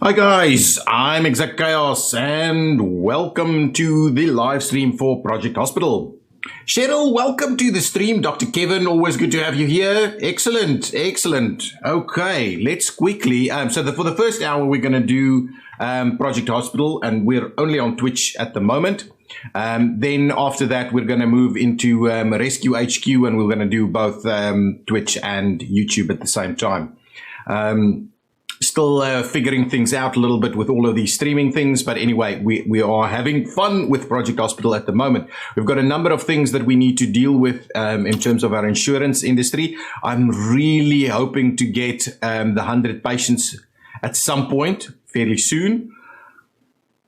Hi guys, I'm ExactChaos and welcome to the live stream for Project Hospital. Cheryl, welcome to the stream. Dr. Kevin, always good to have you here. Excellent, excellent. Okay, let's quickly, for the first hour we're going to do Project Hospital, and we're only on Twitch at the moment. Then after that we're going to move into Rescue HQ, and we're going to do both Twitch and YouTube at the same time. Still figuring things out a little bit with all of these streaming things. But anyway, we are having fun with Project Hospital at the moment. We've got a number of things that we need to deal with in terms of our insurance industry. I'm really hoping to get the 100 patients at some point fairly soon.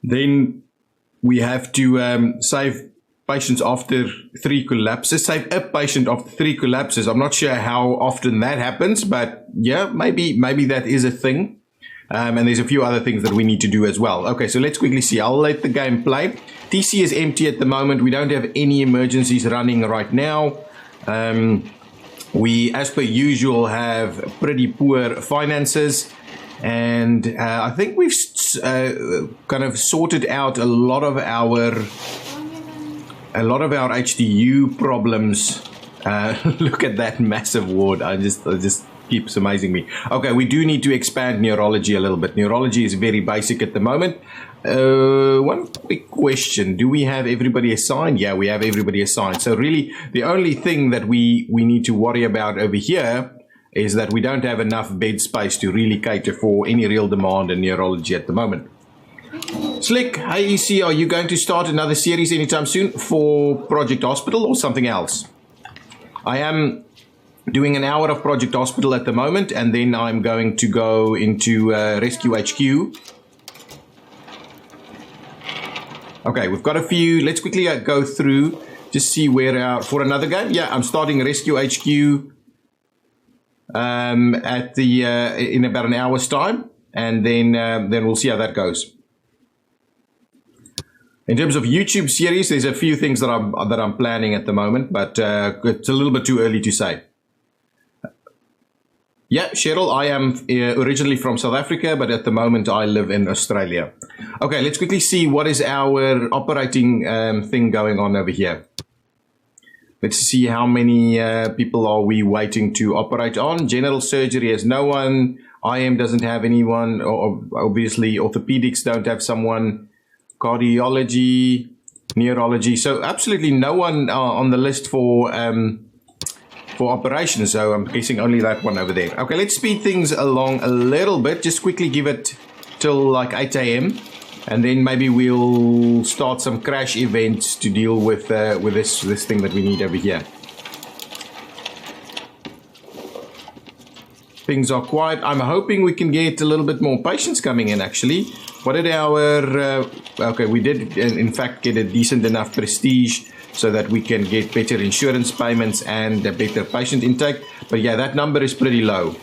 Then we have to save patients after 3 collapses, save a patient after 3 collapses. I'm not sure how often that happens, but yeah, maybe that is a thing. And there's a few other things that we need to do as well. Okay, so let's quickly see. I'll let the game play. TC is empty at the moment. We don't have any emergencies running right now. We, as per usual, have pretty poor finances. And I think we've kind of sorted out a lot of our HDU problems. Look at that massive ward. I just keeps amazing me. Okay, we do need to expand neurology a little bit. Neurology is very basic at the moment. One quick question. Do we have everybody assigned? Yeah, we have everybody assigned. So really, the only thing that we need to worry about over here is that we don't have enough bed space to really cater for any real demand in neurology at the moment. Slick, hey EC, are you going to start another series anytime soon for Project Hospital or something else? I am doing an hour of Project Hospital at the moment, and then I'm going to go into Rescue HQ. Okay, we've got a few. Let's quickly go through, just see where for another game. Yeah, I'm starting Rescue HQ at the in about an hour's time, and then we'll see how that goes. In terms of YouTube series, there's a few things that I'm planning at the moment, but it's a little bit too early to say. Yeah, Cheryl, I am originally from South Africa, but at the moment I live in Australia. Okay, let's quickly see what is our operating thing going on over here. Let's see how many people are we waiting to operate on. General surgery has no one. IM doesn't have anyone. Obviously, orthopedics don't have someone. Cardiology, neurology. So absolutely no one on the list for operations. So I'm guessing only that one over there. Okay, let's speed things along a little bit. Just quickly give it till like 8 a.m. and then maybe we'll start some crash events to deal with this thing that we need over here. Things are quiet. I'm hoping we can get a little bit more patients coming in actually. What did our, okay, we did in fact get a decent enough prestige so that we can get better insurance payments and a better patient intake. But yeah, that number is pretty low.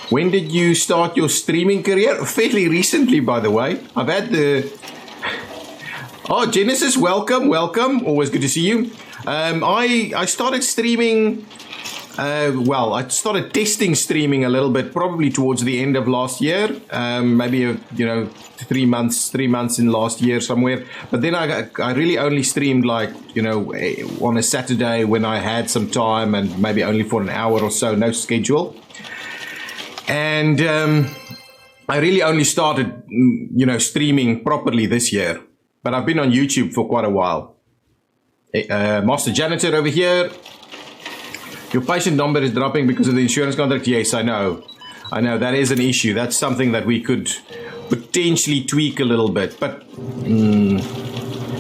When did you start your streaming career? Fairly recently, by the way. I've had the... Oh, Genesis, welcome, welcome. Always good to see you. I started streaming... well, I started testing streaming a little bit, probably towards the end of last year, maybe 3 months in last year somewhere. But then I really only streamed like on a Saturday when I had some time, and maybe only for an hour or so, no schedule. And I really only started streaming properly this year. But I've been on YouTube for quite a while. Master Janitor over here. Your patient number is dropping because of the insurance contract. Yes, I know. That is an issue. That's something that we could potentially tweak a little bit. But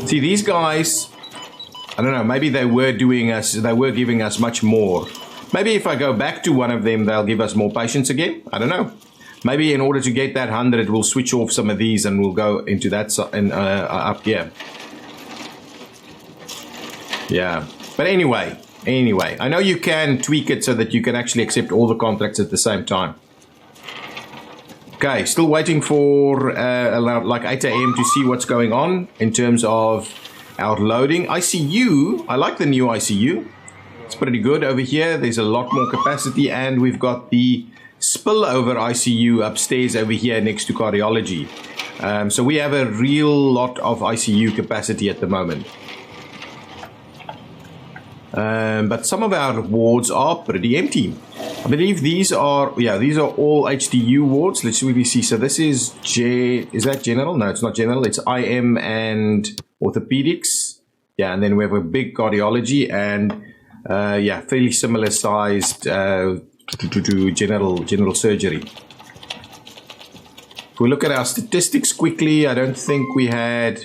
see, these guys, I don't know, maybe they were giving us much more. Maybe if I go back to one of them, they'll give us more patients again. I don't know. Maybe in order to get that 100, we'll switch off some of these and we'll go into that up here. Yeah. But anyway, I know you can tweak it so that you can actually accept all the contracts at the same time. Okay, still waiting for like 8 a.m. to see what's going on in terms of our loading. ICU, I like the new ICU. It's pretty good over here. There's a lot more capacity, and we've got the spillover ICU upstairs over here next to cardiology. So we have a real lot of ICU capacity at the moment. But some of our wards are pretty empty. I believe these are all HDU wards. Let's really see. So this is is that general? No, it's not general. It's IM and orthopedics. Yeah, and then we have a big cardiology and fairly similar sized to general surgery. If we look at our statistics quickly, I don't think we had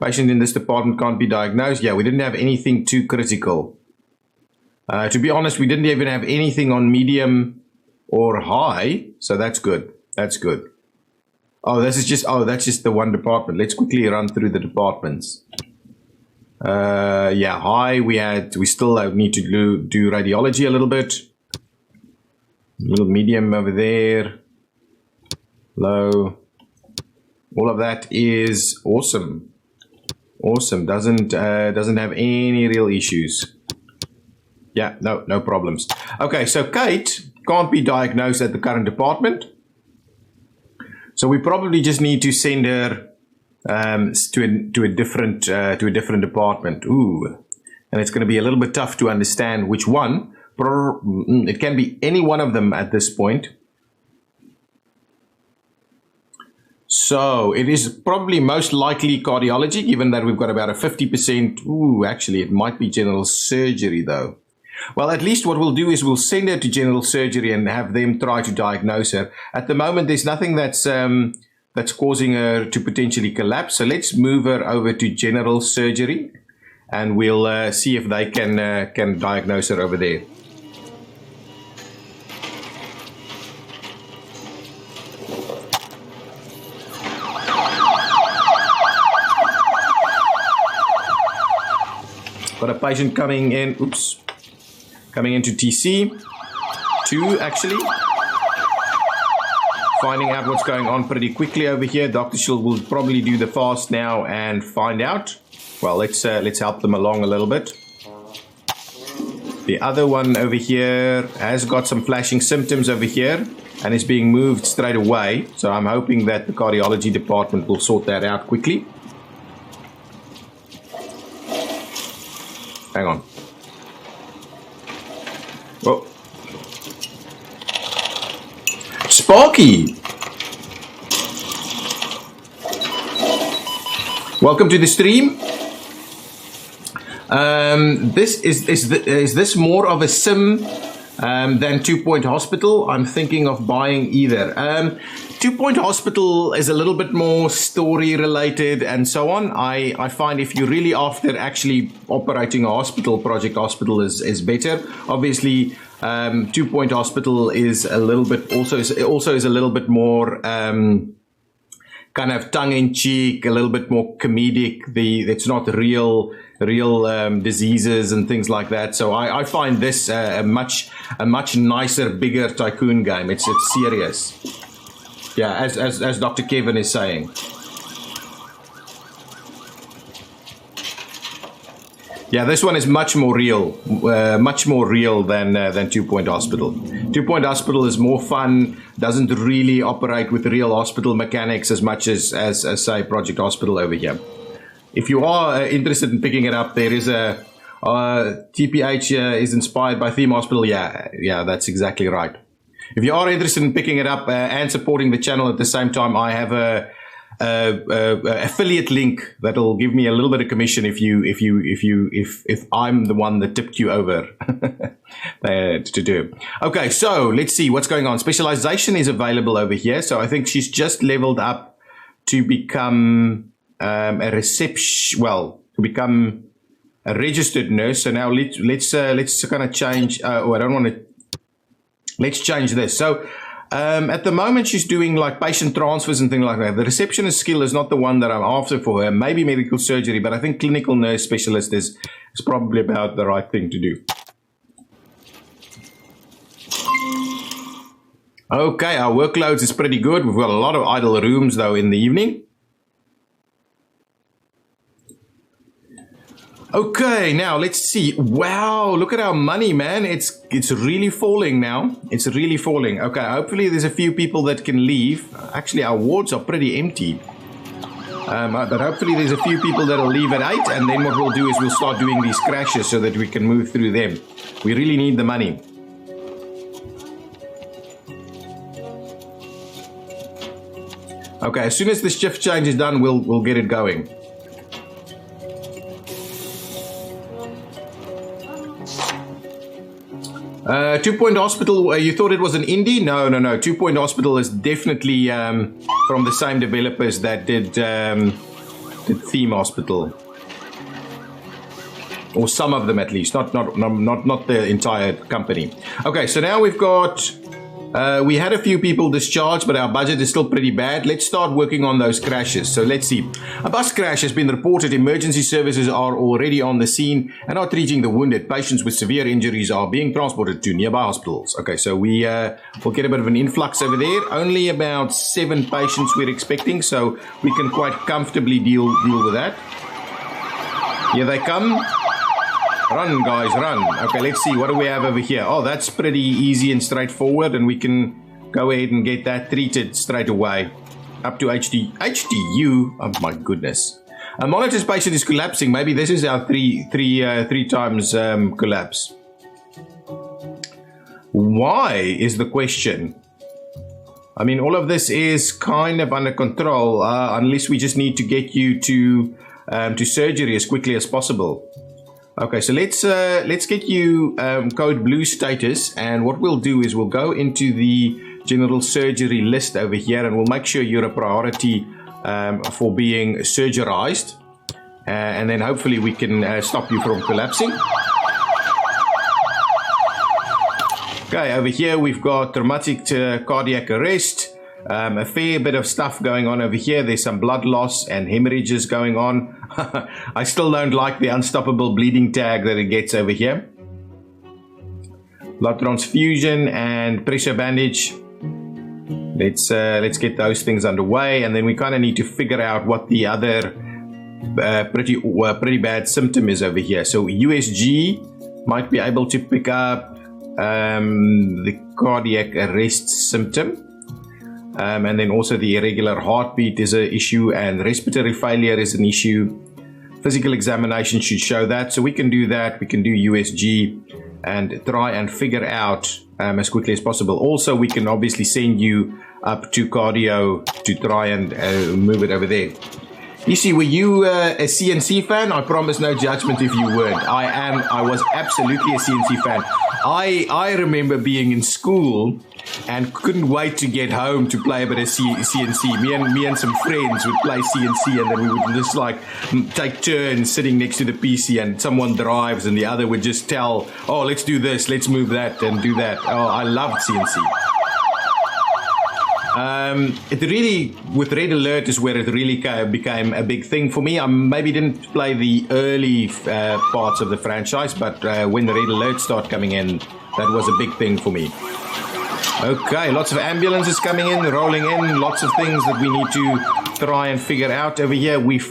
patient in this department can't be diagnosed. Yeah, we didn't have anything too critical. To be honest, we didn't even have anything on medium or high, so that's good. That's good. Oh, that's just the one department. Let's quickly run through the departments. High, we still need to do radiology a little bit. A little medium over there. Low. All of that is awesome. Awesome. Doesn't have any real issues. Yeah, no problems. Okay, so Kate can't be diagnosed at the current department. So we probably just need to send her to a different department. Ooh, and it's going to be a little bit tough to understand which one. It can be any one of them at this point. So it is probably most likely cardiology, given that we've got about a 50%. Ooh, actually, it might be general surgery though. Well, at least what we'll do is we'll send her to general surgery and have them try to diagnose her. At the moment, there's nothing that's causing her to potentially collapse. So let's move her over to general surgery, and we'll see if they can diagnose her over there. Got a patient coming in. Oops. Coming into TC2, actually. Finding out what's going on pretty quickly over here. Dr. Schill will probably do the fast now and find out. Well, let's help them along a little bit. The other one over here has got some flashing symptoms over here and is being moved straight away. So I'm hoping that the cardiology department will sort that out quickly. Hang on. Whoa. Sparky! Welcome to the stream. Is this more of a sim than 2 Point Hospital? I'm thinking of buying either. 2 Point Hospital is a little bit more story related and so on. I find if you're really after actually operating a hospital, Project Hospital is better. Obviously, 2 Point Hospital is a little bit also is a little bit more kind of tongue-in-cheek, a little bit more comedic. It's not real diseases and things like that. So I find this a much nicer, bigger tycoon game. It's serious. Yeah, as Dr. Kevin is saying. Yeah, this one is much more real than 2 Point Hospital. 2 Point Hospital is more fun, doesn't really operate with real hospital mechanics as much as say Project Hospital over here. If you are interested in picking it up, there is a TPH is inspired by Theme Hospital. Yeah, that's exactly right. If you are interested in picking it up and supporting the channel at the same time, I have a affiliate link that'll give me a little bit of commission if I'm the one that tipped you over to do. Okay, so let's see what's going on. Specialization is available over here, so I think she's just leveled up to become a reception. Well, to become a registered nurse. So now let's kind of change. I don't want to. Let's change this. So at the moment, she's doing like patient transfers and things like that. The receptionist skill is not the one that I'm after for her. Maybe medical surgery, but I think clinical nurse specialist is probably about the right thing to do. Okay, our workloads is pretty good. We've got a lot of idle rooms though in the evening. Okay, now let's see. Wow, look at our money, man. It's really falling now. It's really falling. Okay, hopefully there's a few people that can leave. Actually, our wards are pretty empty. But hopefully there's a few people that will leave at 8, and then what we'll do is we'll start doing these crashes so that we can move through them. We really need the money. Okay, as soon as the shift change is done, we'll get it going. Two-Point Hospital, you thought it was an indie? No. Two-Point Hospital is definitely from the same developers that did Theme Hospital. Or some of them at least, not the entire company. Okay, so now we've got... we had a few people discharged, but our budget is still pretty bad. Let's start working on those crashes. So let's see. A bus crash has been reported. Emergency services are already on the scene and are treating the wounded. Patients with severe injuries are being transported to nearby hospitals. Okay, so we'll get a bit of an influx over there. Only about 7 patients we're expecting, so we can quite comfortably deal with that. Here they come. Run, guys, run. Okay, let's see. What do we have over here? Oh, that's pretty easy and straightforward, and we can go ahead and get that treated straight away. Up to HDU. Oh, my goodness. A monitor's patient is collapsing. Maybe this is our three times collapse. Why is the question? I mean, all of this is kind of under control, unless we just need to get you to surgery as quickly as possible. Okay, so let's get you code blue status, and what we'll do is we'll go into the general surgery list over here, and we'll make sure you're a priority for being surgerized, and then hopefully we can stop you from collapsing. Okay, over here we've got traumatic cardiac arrest. A fair bit of stuff going on over here. There's some blood loss and hemorrhages going on. I still don't like the unstoppable bleeding tag that it gets over here. Blood transfusion and pressure bandage. Let's get those things underway, and then we kind of need to figure out what the other pretty bad symptom is over here. So USG might be able to pick up the cardiac arrest symptom. And then also the irregular heartbeat is an issue, and respiratory failure is an issue. Physical examination should show that, so we can do that. We can do USG and try and figure out as quickly as possible. Also, we can obviously send you up to cardio to try and move it over there. You see, were you a CNC fan? I promise no judgment if you weren't. I was absolutely a CNC fan. I remember being in school and couldn't wait to get home to play a bit of CNC. Me and some friends would play CNC, and then we would just like take turns sitting next to the PC, and someone drives and the other would just tell, oh, let's do this, let's move that and do that. Oh, I loved CNC. It really, with Red Alert is where it really became a big thing for me. I maybe didn't play the early parts of the franchise, but when the Red Alert started coming in, that was a big thing for me. Okay, lots of ambulances coming in, rolling in, lots of things that we need to try and figure out over here. We've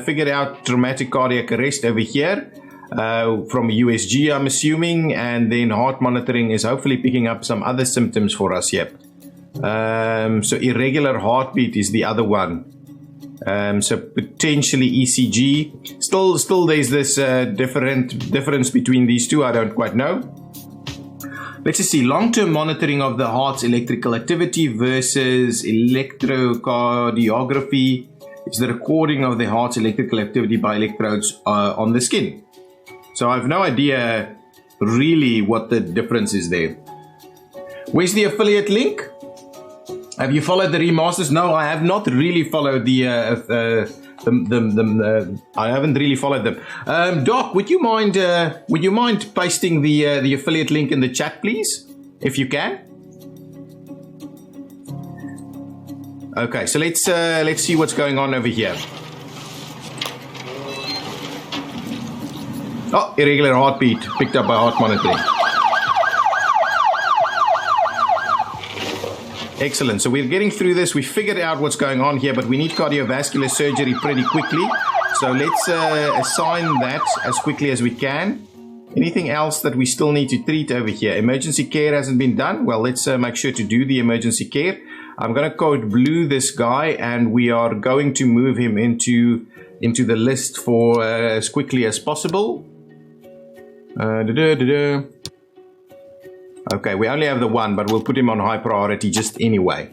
figured out traumatic cardiac arrest over here from USG, I'm assuming, and then heart monitoring is hopefully picking up some other symptoms for us here. So irregular heartbeat is the other one. So potentially ECG. Still there's this difference between these two. I don't quite know. Let's just see. Long-term monitoring of the heart's electrical activity versus electrocardiography. It's the recording of the heart's electrical activity by electrodes on the skin. So I have no idea really what the difference is there. Where's the affiliate link? Have you followed the remasters? No, I have not really followed I haven't really followed them. Doc, would you mind pasting the affiliate link in the chat, please, if you can? Okay, so let's see what's going on over here. Oh, irregular heartbeat picked up by heart monitoring. Excellent. So we're getting through this. We figured out what's going on here, but we need cardiovascular surgery pretty quickly. So let's assign that as quickly as we can. Anything else that we still need to treat over here? Emergency care hasn't been done. Well, let's make sure to do the emergency care. I'm going to code blue this guy, and we are going to move him into the list for as quickly as possible. Okay, we only have the one, but we'll put him on high priority just anyway.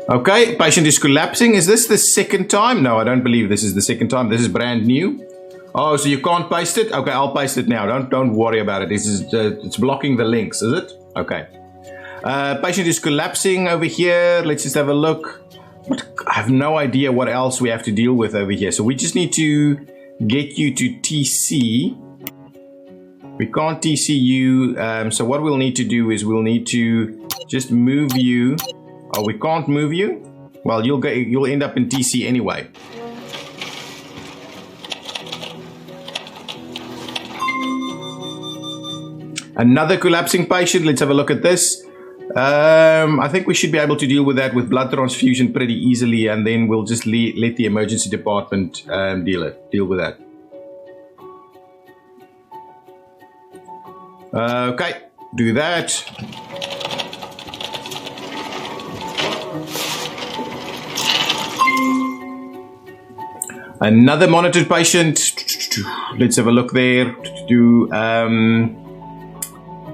Okay, patient is collapsing. Is this the second time? No, I don't believe this is the second time. This is brand new. Oh, so you can't paste it? Okay, I'll paste it now. Don't worry about it. This is it's blocking the links, is it? Okay. Patient is collapsing over here. Let's just have a look. I have no idea what else we have to deal with over here. So we just need to get you to TC. We can't TC you. So what we'll need to do is we'll need to just move you. Oh, we can't move you? Well, you'll end up in TC anyway. Another collapsing patient. Let's have a look at this. I think we should be able to deal with that with blood transfusion pretty easily, and then we'll just let the emergency department deal with that. Okay, do that. Another monitored patient. Let's have a look there.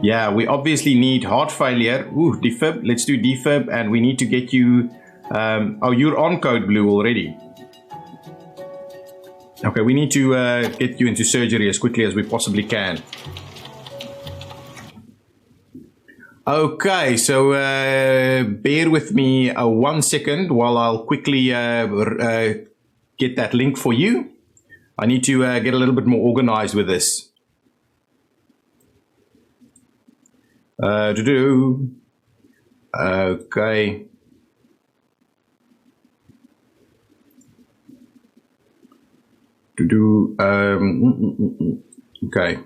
Yeah, we obviously need heart failure. Ooh, defib. Let's do defib, and we need to get you. Oh, you're on code blue already. Okay, we need to get you into surgery as quickly as we possibly can. Okay, so bear with me 1 second while I'll quickly get that link for you. I need to get a little bit more organized with this. Okay. Okay.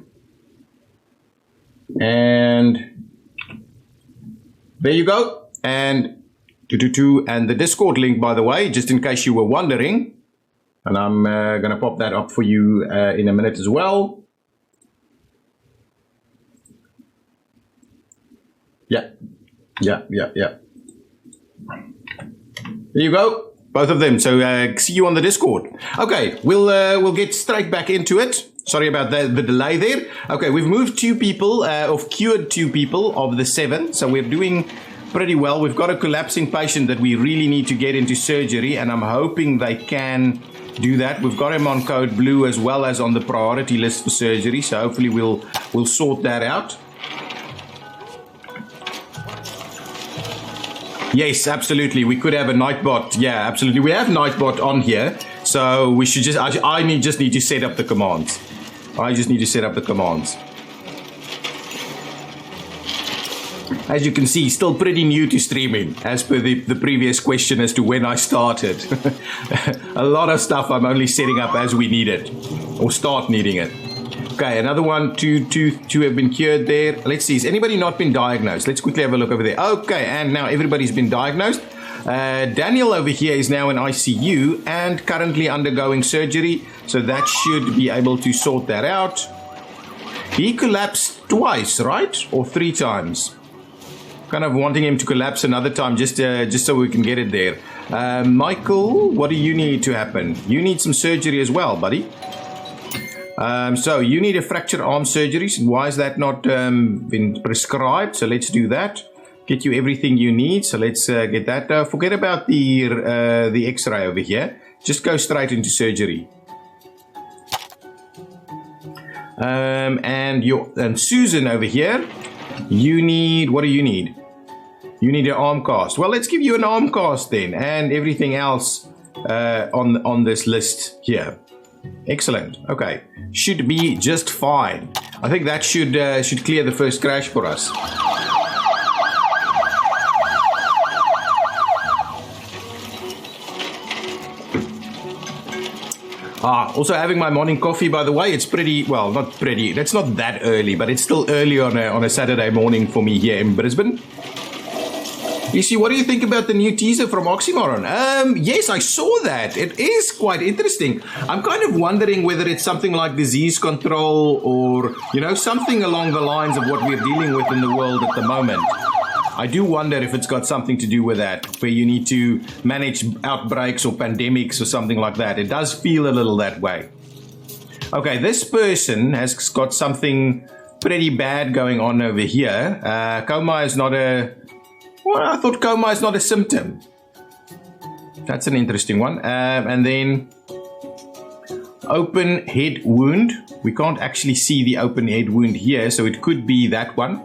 And there you go. And and the Discord link, by the way, just in case you were wondering. And I'm going to pop that up for you in a minute as well. Yeah. There you go. Both of them. So see you on the Discord. Okay, we'll get straight back into it. Sorry about the delay there. Okay, we've moved 2 people, or cured 2 people of the 7. So we're doing pretty well. We've got a collapsing patient that we really need to get into surgery, and I'm hoping they can do that. We've got him on code blue as well as on the priority list for surgery. So hopefully we'll sort that out. Yes, absolutely. We could have a Nightbot. Yeah, absolutely. We have Nightbot on here. So we should just need to set up the commands. As you can see, still pretty new to streaming, as per the previous question as to when I started. A lot of stuff I'm only setting up as we need it, or start needing it. Okay, another one, two have been cured there. Let's see, has anybody not been diagnosed? Let's quickly have a look over there. Okay, and now everybody's been diagnosed. Daniel over here is now in ICU and currently undergoing surgery, so that should be able to sort that out. He collapsed twice, right? Or 3 times? Kind of wanting him to collapse another time just so we can get it there. Michael, what do you need to happen? You need some surgery as well, buddy. So you need a fracture arm surgery. Why is that not been prescribed? So let's do that. Get you everything you need. So let's get that. Forget about the X-ray over here. Just go straight into surgery. And Susan over here. You need, what do you need? You need an arm cast. Well, let's give you an arm cast then, and everything else on this list here. Excellent. Okay, should be just fine. I think that should clear the first crash for us. Also having my morning coffee, by the way. It's pretty, well, not pretty. That's not that early, but it's still early on a Saturday morning for me here in Brisbane. You see, what do you think about the new teaser from Oxymoron? Yes, I saw that. It is quite interesting. I'm kind of wondering whether it's something like disease control or, you know, something along the lines of what we're dealing with in the world at the moment. I do wonder if it's got something to do with that, where you need to manage outbreaks or pandemics or something like that. It does feel a little that way. Okay, this person has got something pretty bad going on over here. Coma is not a... Well, I thought coma is not a symptom. That's an interesting one. And then open head wound. We can't actually see the open head wound here, so it could be that one,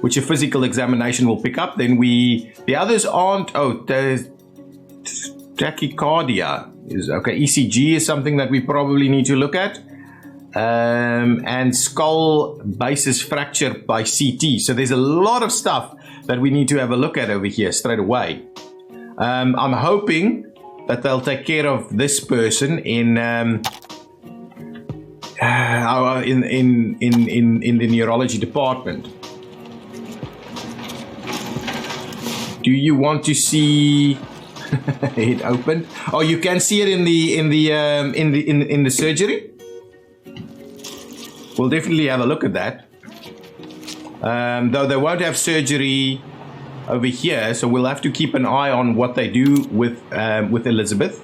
which a physical examination will pick up. Then the others aren't. Oh, the tachycardia is okay. ECG is something that we probably need to look at. And skull basis fracture by CT. So there's a lot of stuff that we need to have a look at over here straight away. I'm hoping that they'll take care of this person in the neurology department. Do you want to see it open? Oh, you can see it in the surgery. We'll definitely have a look at that. Though they won't have surgery over here, so we'll have to keep an eye on what they do with Elizabeth.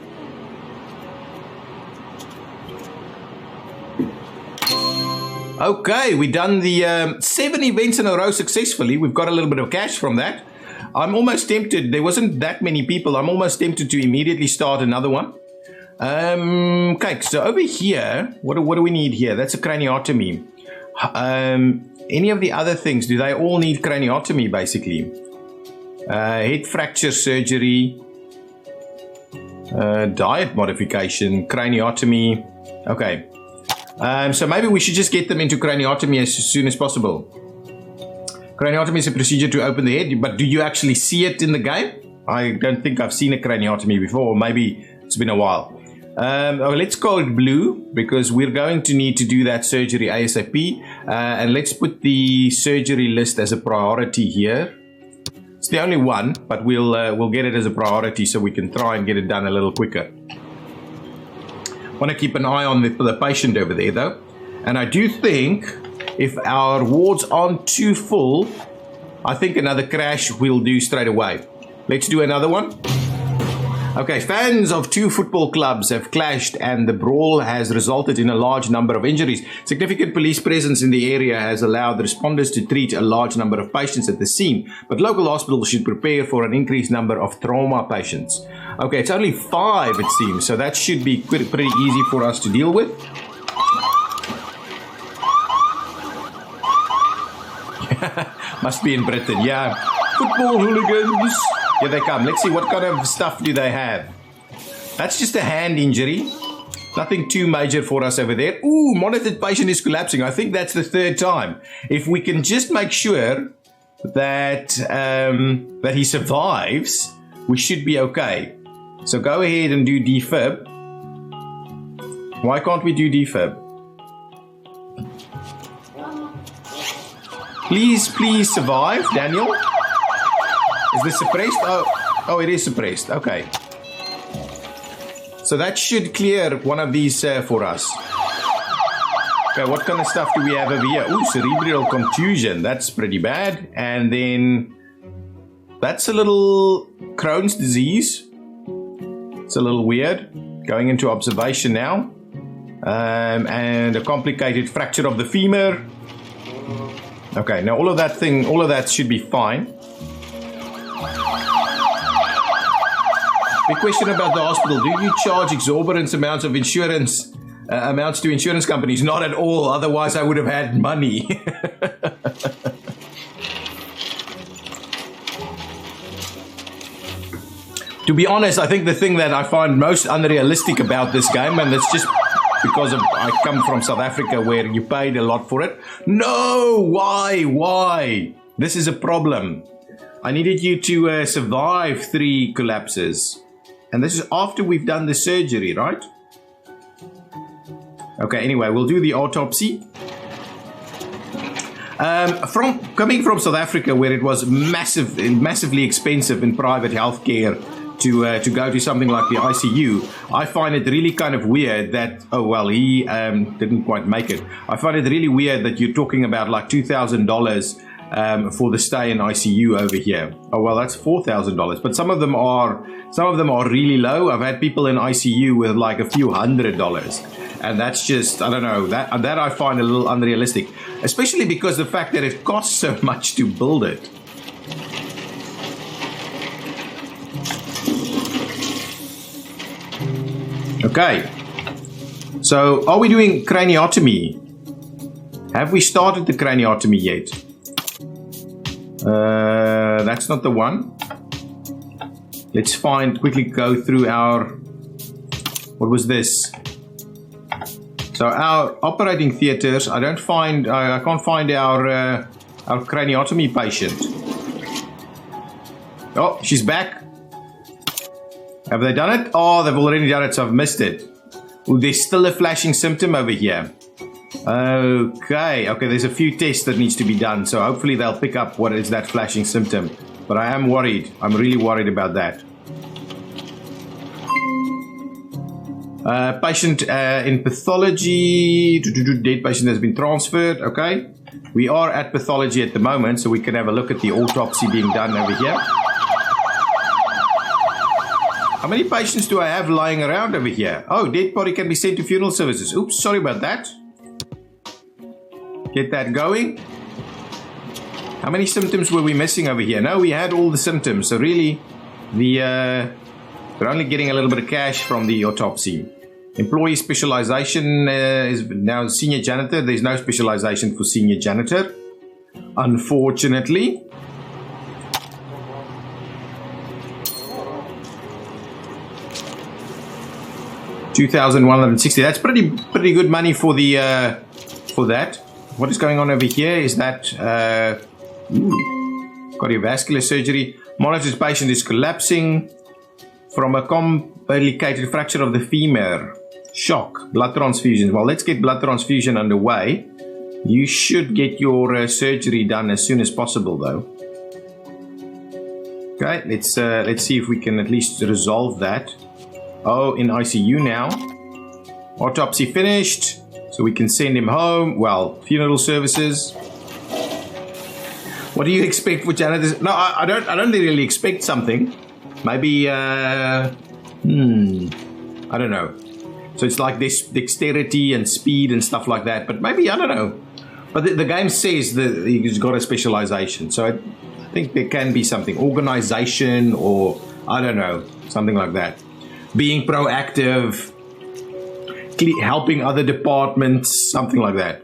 Okay, we've done the 7 events in a row successfully. We've got a little bit of cash from that. I'm almost tempted. There wasn't that many people. I'm almost tempted to immediately start another one. Okay, so over here, what do we need here? That's a craniotomy. Any of the other things, do they all need craniotomy basically? Head fracture surgery, diet modification, craniotomy. Okay, so maybe we should just get them into craniotomy as soon as possible. Craniotomy is a procedure to open the head, but do you actually see it in the game? I don't think I've seen a craniotomy before. Maybe it's been a while. Let's call it blue because we're going to need to do that surgery ASAP. And let's put the surgery list as a priority here. It's the only one, but we'll get it as a priority so we can try and get it done a little quicker. Want to keep an eye on the patient over there though. And I do think if our wards aren't too full, I think another crash we'll do straight away. Let's do another one. Okay, fans of 2 football clubs have clashed and the brawl has resulted in a large number of injuries. Significant police presence in the area has allowed the responders to treat a large number of patients at the scene, but local hospitals should prepare for an increased number of trauma patients. Okay, it's only 5 it seems, so that should be pretty easy for us to deal with. Must be in Britain, yeah. Football hooligans. Here they come. Let's see what kind of stuff do they have. That's just a hand injury. Nothing too major for us over there. Ooh, monitored patient is collapsing. I think that's the 3rd time. If we can just make sure that that he survives, we should be okay. So go ahead and do defib. Why can't we do defib? Please survive, Daniel. Is this suppressed? Oh, it is suppressed. Okay. So that should clear one of these for us. Okay, what kind of stuff do we have over here? Ooh, cerebral contusion. That's pretty bad. And then that's a little Crohn's disease. It's a little weird. Going into observation now. And a complicated fracture of the femur. Okay, now all of that should be fine. Big question about the hospital. Do you charge exorbitant amounts of insurance, amounts to insurance companies? Not at all. Otherwise, I would have had money. To be honest, I think the thing that I find most unrealistic about this game, and it's just because I come from South Africa where you paid a lot for it. No! Why? This is a problem. I needed you to survive 3 collapses. And this is after we've done the surgery, right? Okay, anyway, we'll do the autopsy. Coming from South Africa, where it was massively expensive in private healthcare to go to something like the ICU, I find it really kind of weird that, oh well, he didn't quite make it. I find it really weird that you're talking about like $2,000 for the stay in ICU over here. Oh well, that's $4,000, but some of them are really low. I've had people in ICU with like a few $100s. And that's just, I don't know, that I find a little unrealistic, especially because the fact that it costs so much to build it. Okay, so are we doing craniotomy? Have we started the craniotomy yet? That's not the one. Let's quickly go through our, what was this? So our operating theaters, I can't find our craniotomy patient. Oh, she's back. Have they done it? Oh, they've already done it, so I've missed it. Ooh, there's still a flashing symptom over here. Okay, there's a few tests that needs to be done, so hopefully they'll pick up what is that flashing symptom. But I am worried. I'm really worried about that. Patient in pathology, dead patient has been transferred. Okay, we are at pathology at the moment, so we can have a look at the autopsy being done over here. How many patients do I have lying around over here? Oh, dead body can be sent to funeral services. Oops, sorry about that. Get that going. How many symptoms were we missing over here? No, we had all the symptoms, so really we're only getting a little bit of cash from the autopsy. Employee specialization is now senior janitor. There's no specialization for senior janitor, unfortunately. $2,160. That's pretty good money for the for that. What is going on over here? Is that cardiovascular surgery? Monitors patient is collapsing from a complicated fracture of the femur. Shock. Blood transfusion. Well, let's get blood transfusion underway. You should get your surgery done as soon as possible, though. Okay, let's see if we can at least resolve that. Oh, in ICU now. Autopsy finished, so we can send him home. Well, funeral services. What do you expect for janitors? No, I don't really expect something. Maybe I don't know. So it's like this dexterity and speed and stuff like that. But maybe, I don't know. But the game says that he's got a specialization. So I think there can be something. Organization or, I don't know, something like that. Being proactive, helping other departments, something like that.